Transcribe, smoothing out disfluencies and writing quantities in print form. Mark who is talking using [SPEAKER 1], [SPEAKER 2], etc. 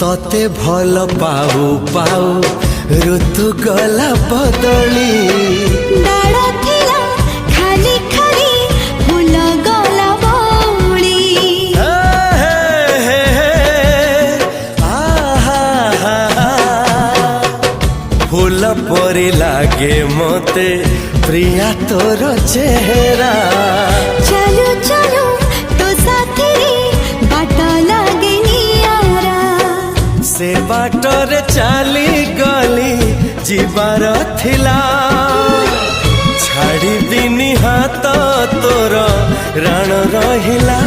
[SPEAKER 1] तते भल पाऊ पाऊ ऋतु गला बदली
[SPEAKER 2] डाळ थिला खाली खाली फूल गला बौली
[SPEAKER 1] फूल परी लागे मते प्रिया तोर चेहरा
[SPEAKER 2] चलो चलो तो साथी बाट लागे नियारा
[SPEAKER 1] से बाटरे चली गली जीवार थिला छाड़ी दिनी हाथ तोर राण रहिला।